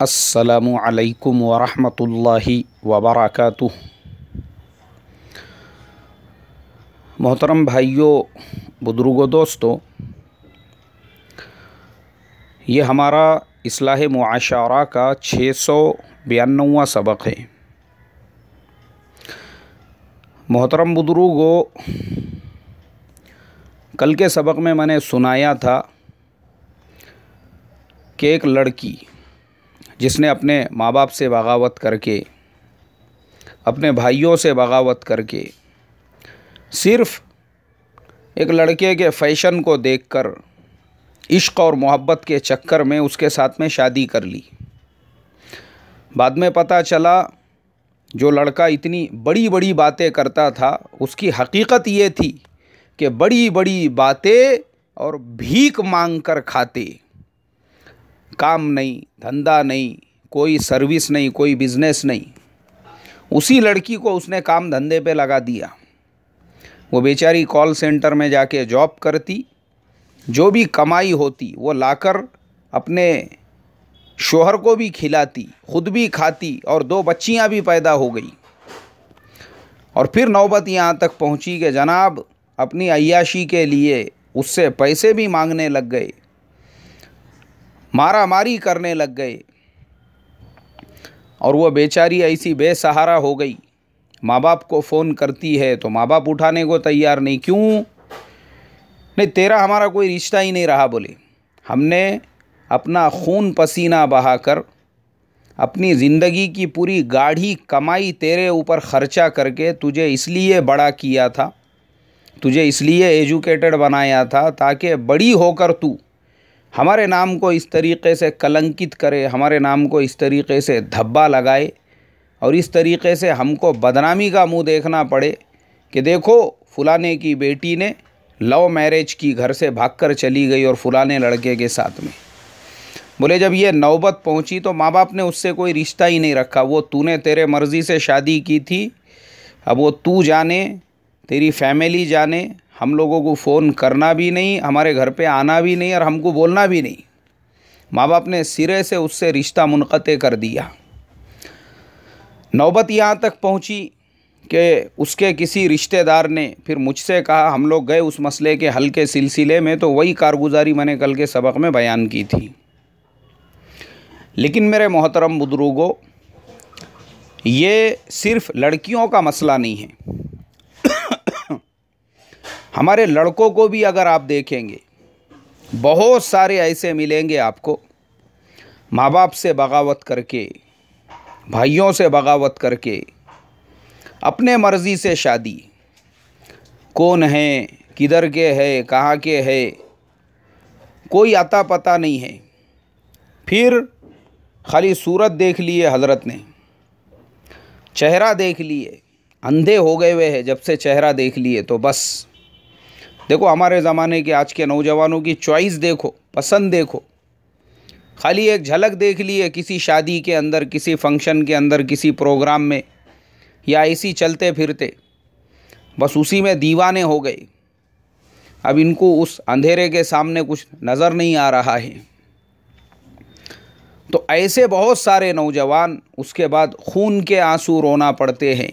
अस्सलामु अलैकुम वरहमतुल्लाहि वबरकातुह। मोहतरम भाइयों, बुजुर्गों, दोस्तों, ये हमारा इस्लाह मुआशरा का 692वां सबक है। मोहतरम बुजुर्गों, कल के सबक में मैंने सुनाया था कि एक लड़की जिसने अपने माँ बाप से बगावत करके, अपने भाइयों से बगावत करके, सिर्फ़ एक लड़के के फ़ैशन को देखकर इश्क़ और मोहब्बत के चक्कर में उसके साथ में शादी कर ली। बाद में पता चला जो लड़का इतनी बड़ी बड़ी बातें करता था, उसकी हकीकत ये थी कि बड़ी बड़ी बातें और भीख मांग कर खाते, काम नहीं, धंधा नहीं, कोई सर्विस नहीं, कोई बिज़नेस नहीं। उसी लड़की को उसने काम धंधे पे लगा दिया। वो बेचारी कॉल सेंटर में जाके जॉब करती, जो भी कमाई होती वो लाकर अपने शोहर को भी खिलाती, खुद भी खाती और 2 बच्चियां भी पैदा हो गई। और फिर नौबत यहाँ तक पहुँची कि जनाब अपनी अय्याशी के लिए उससे पैसे भी मांगने लग गए, मारा मारी करने लग गए। और वो बेचारी ऐसी बेसहारा हो गई। माँ बाप को फ़ोन करती है तो माँ बाप उठाने को तैयार नहीं। क्यों? नहीं, तेरा हमारा कोई रिश्ता ही नहीं रहा। बोले, हमने अपना खून पसीना बहाकर अपनी ज़िंदगी की पूरी गाढ़ी कमाई तेरे ऊपर ख़र्चा करके तुझे इसलिए बड़ा किया था, तुझे इसलिए एजुकेटेड बनाया था ताकि बड़ी होकर तू हमारे नाम को इस तरीक़े से कलंकित करे, हमारे नाम को इस तरीक़े से धब्बा लगाए और इस तरीक़े से हमको बदनामी का मुंह देखना पड़े कि देखो फलाने की बेटी ने लव मैरिज की, घर से भागकर चली गई और फलाने लड़के के साथ में। बोले, जब ये नौबत पहुंची तो माँ बाप ने उससे कोई रिश्ता ही नहीं रखा। वो तूने तेरे मर्ज़ी से शादी की थी, अब वो तू जाने, तेरी फैमिली जाने। हम लोगों को फ़ोन करना भी नहीं, हमारे घर पे आना भी नहीं और हमको बोलना भी नहीं। माँ बाप ने सिरे से उससे रिश्ता मुनक़ते कर दिया। नौबत यहाँ तक पहुँची कि उसके किसी रिश्तेदार ने फिर मुझसे कहा। हम लोग गए उस मसले के हल के सिलसिले में, तो वही कारगुजारी मैंने कल के सबक में बयान की थी। लेकिन मेरे मोहतरम बुजुर्गों, ये सिर्फ़ लड़कियों का मसला नहीं है। हमारे लड़कों को भी अगर आप देखेंगे, बहुत सारे ऐसे मिलेंगे आपको, माँ बाप से बगावत करके, भाइयों से बगावत करके, अपने मर्ज़ी से शादी, कौन है, किधर के है, कहाँ के है, कोई अता पता नहीं है। फिर खाली सूरत देख लिए हज़रत ने, चेहरा देख लिए, अंधे हो गए हुए हैं जब से चेहरा देख लिए तो बस। देखो हमारे ज़माने के आज के नौजवानों की चॉइस देखो, पसंद देखो। खाली एक झलक देख लिए किसी शादी के अंदर, किसी फंक्शन के अंदर, किसी प्रोग्राम में, या इसी चलते फिरते बस उसी में दीवाने हो गए। अब इनको उस अंधेरे के सामने कुछ नज़र नहीं आ रहा है। तो ऐसे बहुत सारे नौजवान उसके बाद खून के आंसू रोना पड़ते हैं।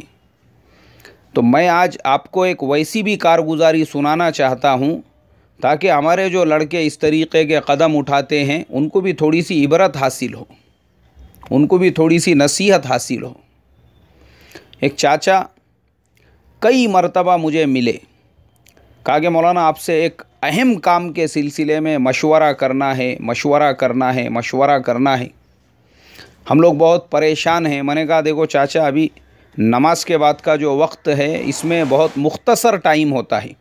तो मैं आज आपको एक वैसी भी कारगुजारी सुनाना चाहता हूँ ताकि हमारे जो लड़के इस तरीक़े के कदम उठाते हैं उनको भी थोड़ी सी इबरत हासिल हो, उनको भी थोड़ी सी नसीहत हासिल हो। एक चाचा कई मरतबा मुझे मिले, कहा कि मौलाना आपसे एक अहम काम के सिलसिले में मशवरा करना है, मशवरा करना है, मशवरा करना है। हम लोग बहुत परेशान हैं। मैंने कहा देखो चाचा, अभी नमाज के बाद का जो वक्त है इसमें बहुत मुख्तसर टाइम होता है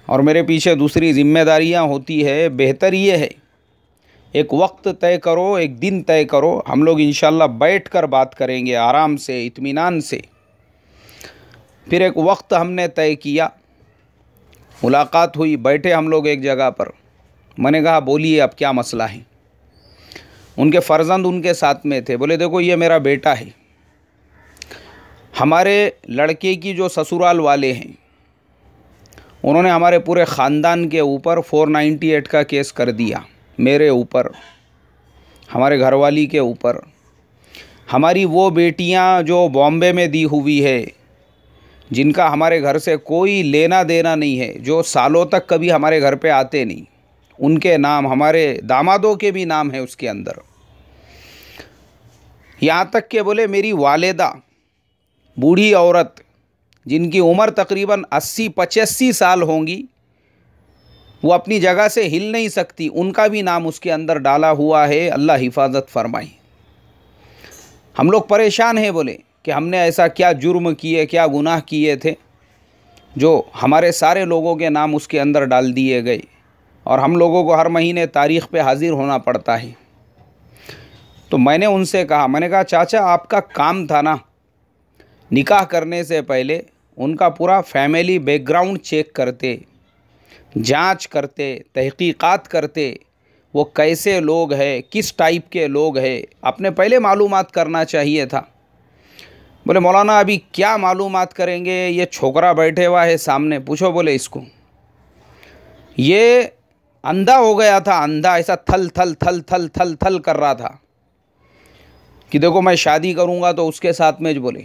और मेरे पीछे दूसरी ज़िम्मेदारियां होती है। बेहतर ये है एक वक्त तय करो, एक दिन तय करो, हम लोग इंशाल्लाह बैठ कर बात करेंगे आराम से, इत्मीनान से। फिर एक वक्त हमने तय किया, मुलाकात हुई, बैठे हम लोग एक जगह पर। मैंने कहा बोलिए अब क्या मसला है। उनके फ़र्जंद उनके साथ में थे। बोले देखो ये मेरा बेटा है, हमारे लड़के की जो ससुराल वाले हैं उन्होंने हमारे पूरे ख़ानदान के ऊपर 498 का केस कर दिया, मेरे ऊपर, हमारे घरवाली के ऊपर, हमारी वो बेटियां जो बॉम्बे में दी हुई है, जिनका हमारे घर से कोई लेना देना नहीं है, जो सालों तक कभी हमारे घर पे आते नहीं, उनके नाम, हमारे दामादों के भी नाम है उसके अंदर। यहाँ तक के बोले मेरी वालिदा, बूढ़ी औरत जिनकी उम्र तकरीबन 80-85 साल होंगी, वो अपनी जगह से हिल नहीं सकती, उनका भी नाम उसके अंदर डाला हुआ है। अल्लाह हिफाजत फरमाए। हम लोग परेशान हैं बोले कि हमने ऐसा क्या जुर्म किए, क्या गुनाह किए थे जो हमारे सारे लोगों के नाम उसके अंदर डाल दिए गए, और हम लोगों को हर महीने तारीख़ पे हाजिर होना पड़ता है। तो मैंने उनसे कहा, मैंने कहा चाचा आपका काम था ना, निकाह करने से पहले उनका पूरा फैमिली बैकग्राउंड चेक करते, जांच करते, तहकीकात करते, वो कैसे लोग हैं, किस टाइप के लोग हैं, आपने पहले मालूमात करना चाहिए था। बोले मौलाना अभी क्या मालूमात करेंगे, ये छोकरा बैठे हुआ है सामने, पूछो बोले इसको। ये अंधा हो गया था, अंधा, ऐसा थल थल थल थल थल थल कर रहा था कि देखो मैं शादी करूँगा तो उसके साथ में बोले,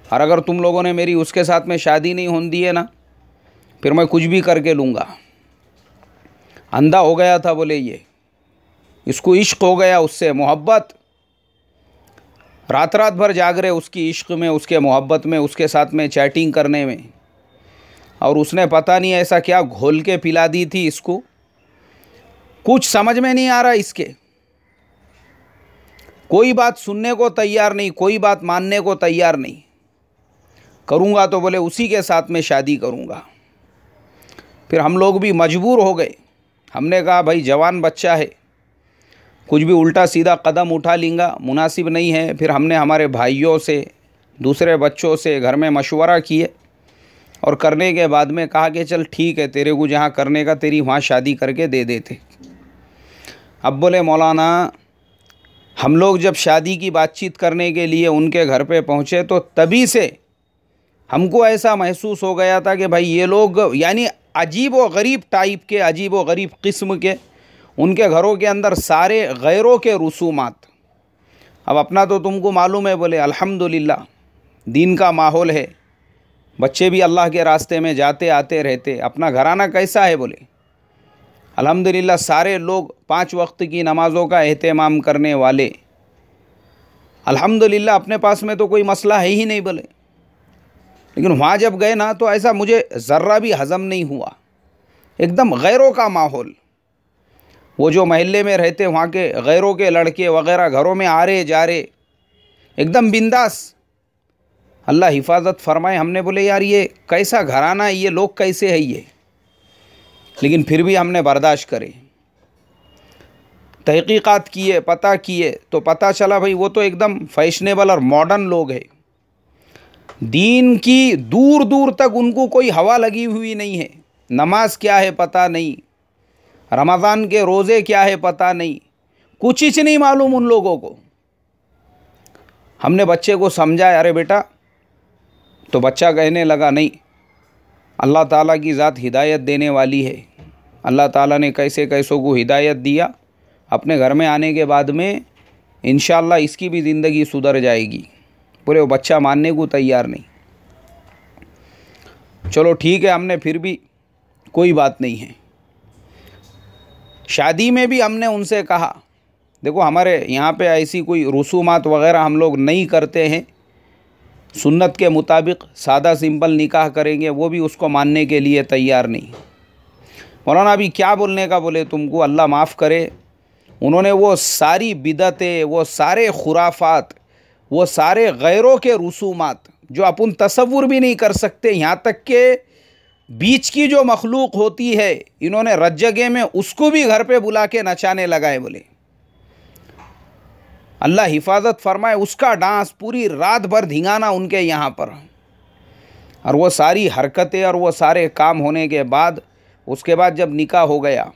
और अगर तुम लोगों ने मेरी उसके साथ में शादी नहीं होने दी है ना, फिर मैं कुछ भी करके लूँगा। अंधा हो गया था बोले ये, इसको इश्क हो गया उससे, मोहब्बत, रात रात भर जाग रहे उसकी इश्क में, उसके मोहब्बत में, उसके साथ में चैटिंग करने में, और उसने पता नहीं ऐसा क्या घोल के पिला दी थी इसको, कुछ समझ में नहीं आ रहा इसके, कोई बात सुनने को तैयार नहीं, कोई बात मानने को तैयार नहीं। करूँगा तो बोले उसी के साथ में शादी करूँगा। फिर हम लोग भी मजबूर हो गए। हमने कहा भाई जवान बच्चा है, कुछ भी उल्टा सीधा कदम उठा लेगा, मुनासिब नहीं है। फिर हमने हमारे भाइयों से, दूसरे बच्चों से घर में मशवरा किए, और करने के बाद में कहा कि चल ठीक है, तेरे को जहाँ करने का तेरी वहाँ शादी करके दे देते। अब बोले मौलाना हम लोग जब शादी की बातचीत करने के लिए उनके घर पे पहुँचे तो तभी से हमको ऐसा महसूस हो गया था कि भाई ये लोग यानी अजीब व गरीब टाइप के, अजीब व गरीब किस्म के, उनके घरों के अंदर सारे गैरों के रसूमात। अब अपना तो तुमको मालूम है बोले अल्हम्दुलिल्लाह दीन का माहौल है, बच्चे भी अल्लाह के रास्ते में जाते आते रहते, अपना घराना कैसा है बोले अल्हम्दुलिल्लाह सारे लोग 5 वक्त की नमाज़ों का एहतमाम करने वाले, अल्हम्दुलिल्लाह अपने पास में तो कोई मसला है ही नहीं बोले। लेकिन वहाँ जब गए ना तो ऐसा मुझे ज़र्रा भी हज़म नहीं हुआ, एकदम गैरों का माहौल। वो जो महल्ले में रहते वहाँ के गैरों के लड़के वगैरह घरों में आ रहे जा रहे, एकदम बिंदास। अल्लाह हिफाजत फरमाए। हमने बोले यार ये कैसा घराना है, ये लोग कैसे है ये, लेकिन फिर भी हमने बर्दाश्त करे। तहकीकात किए, पता किए तो पता चला भाई वो तो एकदम फैशनेबल और मॉडर्न लोग हैं। दीन की दूर दूर तक उनको कोई हवा लगी हुई नहीं है। नमाज क्या है पता नहीं, रमज़ान के रोज़े क्या है पता नहीं, कुछ ही नहीं मालूम उन लोगों को। हमने बच्चे को समझाया, अरे बेटा, तो बच्चा कहने लगा नहीं, अल्लाह ताला की ज़ात हिदायत देने वाली है। अल्लाह ताला ने कैसे कैसों को हिदायत दिया, अपने घर में आने के बाद में इंशाअल्लाह इसकी भी ज़िंदगी सुधर जाएगी। पूरे वो बच्चा मानने को तैयार नहीं। चलो ठीक है, हमने फिर भी कोई बात नहीं है। शादी में भी हमने उनसे कहा देखो हमारे यहाँ पे ऐसी कोई रसूमात वगैरह हम लोग नहीं करते हैं, सुन्नत के मुताबिक सादा सिंपल निकाह करेंगे, वो भी उसको मानने के लिए तैयार नहीं। मौलाना अभी क्या बोलने का बोले तुमको, अल्लाह माफ़ करे, उन्होंने वो सारी बिदतें, वो सारे खुराफात, वो सारे गैरों के रसूमात जो अपन तसव्वुर भी नहीं कर सकते, यहाँ तक के बीच की जो मखलूक होती है, इन्होंने रज्जगे में उसको भी घर पे बुला के नचाने लगाए। बोले अल्लाह हिफाजत फरमाए, उसका डांस पूरी रात भर धिंगाना उनके यहाँ पर। और वो सारी हरकतें और वो सारे काम होने के बाद, उसके बाद जब निकाह हो गया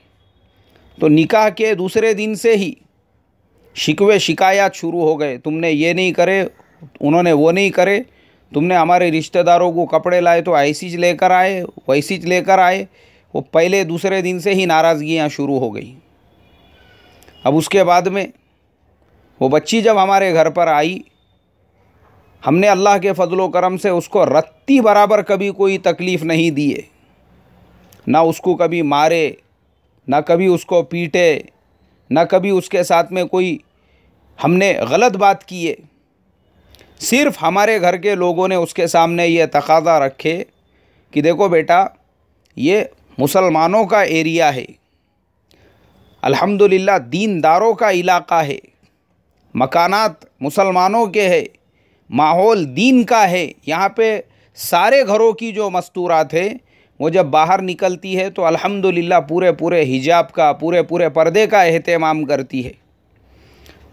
तो निकाह के दूसरे दिन से ही शिकवे शिकायत शुरू हो गए। तुमने ये नहीं करे, उन्होंने वो नहीं करे, तुमने हमारे रिश्तेदारों को कपड़े लाए तो ऐसी चीज़ लेकर आए, वैसी चीज़ लेकर आए। वो पहले दूसरे दिन से ही नाराज़गियाँ शुरू हो गई। अब उसके बाद में वो बच्ची जब हमारे घर पर आई, हमने अल्लाह के फजलो करम से उसको रत्ती बराबर कभी कोई तकलीफ़ नहीं दिए, ना उसको कभी मारे, ना कभी उसको पीटे, ना कभी उसके साथ में कोई हमने गलत बात किए। सिर्फ़ हमारे घर के लोगों ने उसके सामने ये तकाज़ा रखे कि देखो बेटा, ये मुसलमानों का एरिया है, अल्हम्दुलिल्लाह दीनदारों का इलाक़ा है, मकानात मुसलमानों के है, माहौल दीन का है, यहाँ पे सारे घरों की जो मस्तूरात है वो जब बाहर निकलती है तो अल्हम्दुलिल्लाह पूरे पूरे हिजाब का, पूरे पूरे पर्दे का एहतमाम करती है।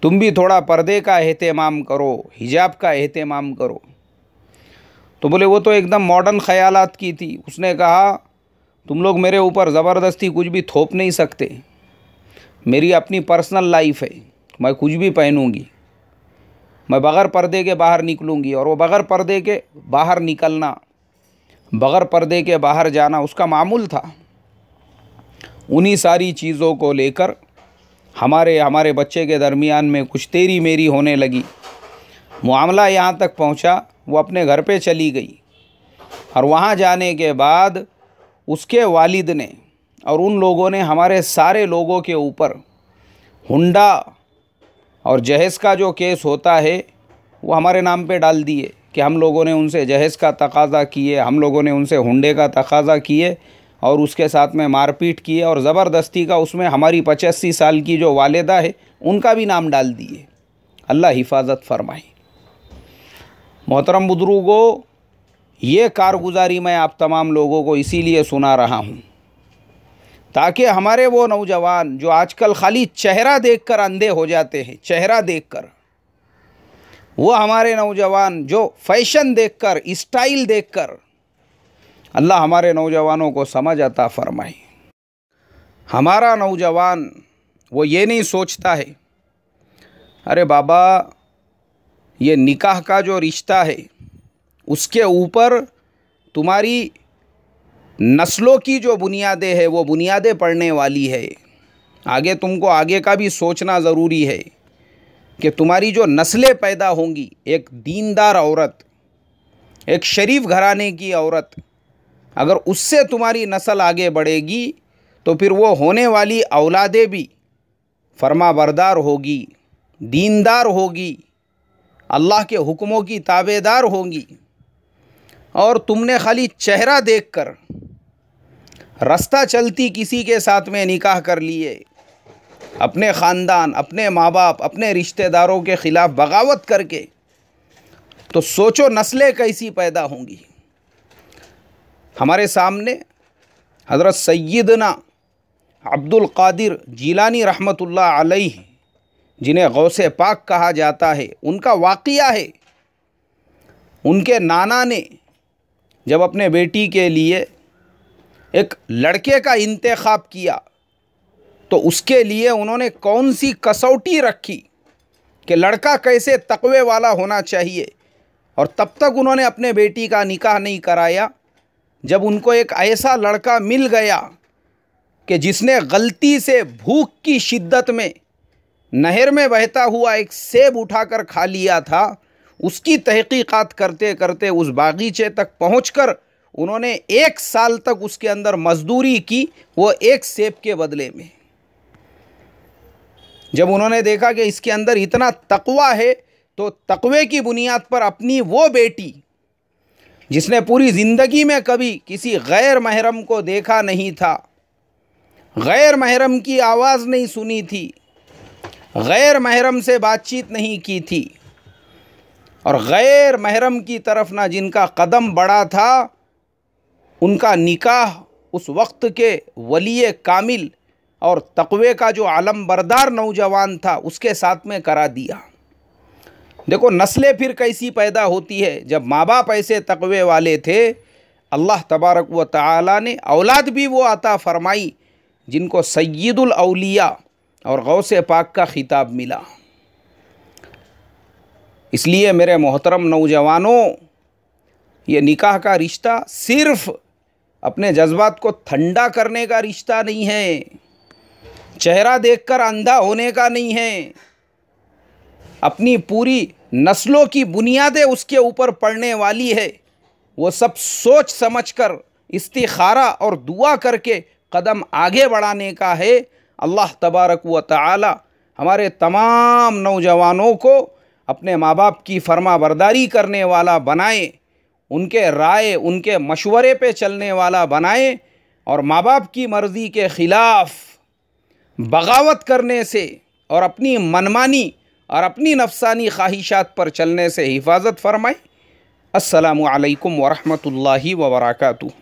तुम भी थोड़ा पर्दे का एहतमाम करो, हिजाब का एहतमाम करो। तो बोले वो तो एकदम मॉडर्न ख़यालात की थी। उसने कहा तुम लोग मेरे ऊपर ज़बरदस्ती कुछ भी थोप नहीं सकते, मेरी अपनी पर्सनल लाइफ है, मैं कुछ भी पहनूंगी, मैं बग़ैर पर्दे के बाहर निकलूंगी। और वो बग़ैर पर्दे के बाहर निकलना, बग़ैर पर्दे के बाहर जाना उसका मामूल था। उन्हीं सारी चीज़ों को लेकर हमारे बच्चे के दरमियान में कुछ तेरी मेरी होने लगी। मामला यहाँ तक पहुँचा, वो अपने घर पे चली गई और वहाँ जाने के बाद उसके वालिद ने और उन लोगों ने हमारे सारे लोगों के ऊपर हुंडा और जहेज़ का जो केस होता है वो हमारे नाम पे डाल दिए कि हम लोगों ने उनसे जहेज़ का तकाज़ा किए, हम लोगों ने उनसे हुंडे का तकाज़ा किए और उसके साथ में मारपीट किए और ज़बरदस्ती का उसमें हमारी 85 साल की जो वालिदा है उनका भी नाम डाल दिए। अल्लाह हिफाजत फरमाए। मोहतरम बुजुर्गों, ये कारगुजारी मैं आप तमाम लोगों को इसीलिए सुना रहा हूँ ताकि हमारे वो नौजवान जो आजकल खाली चेहरा देखकर अंधे हो जाते हैं, चेहरा देखकर, वो हमारे नौजवान जो फैशन देखकर, स्टाइल देखकर, अल्लाह हमारे नौजवानों को समझ अता फरमाए। हमारा नौजवान वो ये नहीं सोचता है अरे बाबा ये निकाह का जो रिश्ता है उसके ऊपर तुम्हारी नस्लों की जो बुनियादें है वो बुनियादें पड़ने वाली है। आगे तुमको आगे का भी सोचना ज़रूरी है कि तुम्हारी जो नस्लें पैदा होंगी, एक दीनदार औरत, एक शरीफ घराने की औरत, अगर उससे तुम्हारी नस्ल आगे बढ़ेगी तो फिर वो होने वाली औलादें भी फरमाबरदार होगी, दीनदार होगी, अल्लाह के हुक्मों की ताबेदार होंगी। और तुमने खाली चेहरा देखकर रास्ता चलती किसी के साथ में निकाह कर लिए, अपने ख़ानदान, अपने माँ बाप, अपने रिश्तेदारों के ख़िलाफ़ बगावत करके, तो सोचो नस्लें कैसी पैदा होंगी। हमारे सामने हज़रत सैयदना अब्दुल कादिर जीलानी रहमतुल्लाह अलैह, जिन्हें गौसे पाक कहा जाता है, उनका वाक़िया है। उनके नाना ने जब अपने बेटी के लिए एक लड़के का इंतखाब किया तो उसके लिए उन्होंने कौन सी कसौटी रखी कि लड़का कैसे तक़वे वाला होना चाहिए, और तब तक उन्होंने अपने बेटी का निकाह नहीं कराया जब उनको एक ऐसा लड़का मिल गया कि जिसने गलती से भूख की शिद्दत में नहर में बहता हुआ एक सेब उठाकर खा लिया था। उसकी तहकीकात करते करते उस बागीचे तक पहुंचकर उन्होंने 1 साल तक उसके अंदर मजदूरी की, वो एक सेब के बदले में। जब उन्होंने देखा कि इसके अंदर इतना तकवा है तो तकवे की बुनियाद पर अपनी वो बेटी जिसने पूरी ज़िंदगी में कभी किसी गैर महरम को देखा नहीं था, गैर महरम की आवाज़ नहीं सुनी थी, गैर महरम से बातचीत नहीं की थी, और गैर महरम की तरफ ना जिनका कदम बढ़ा था, उनका निकाह उस वक्त के वली कामिल और तक़वे का जो आलम बरदार नौजवान था उसके साथ में करा दिया। देखो नस्लें फिर कैसी पैदा होती है। जब माँ बाप ऐसे तक़वे वाले थे, अल्लाह तबारक व तआला ने औलाद भी वो अता फरमाई जिनको सय्यदुल औलिया और गौसे पाक का खिताब मिला। इसलिए मेरे मोहतरम नौजवानों, ये निकाह का रिश्ता सिर्फ़ अपने जज्बात को ठंडा करने का रिश्ता नहीं है। चेहरा देखकर अंधा होने का नहीं है। अपनी पूरी नस्लों की बुनियादें उसके ऊपर पड़ने वाली है। वो सब सोच समझकर इस्तिखारा और दुआ करके कदम आगे बढ़ाने का है। अल्लाह तबारक व तआला हमारे तमाम नौजवानों को अपने माँ बाप की फर्मा बरदारी करने वाला बनाए, उनके राय उनके मशवरे पे चलने वाला बनाए और माँ बाप की मर्ज़ी के ख़िलाफ़ बगावत करने से और अपनी मनमानी और अपनी नफसानी ख्वाहिशात पर चलने से हिफाजत फरमाए। अस्सलामु अलैकुम व रहमतुल्लाहि व बरकातुहू।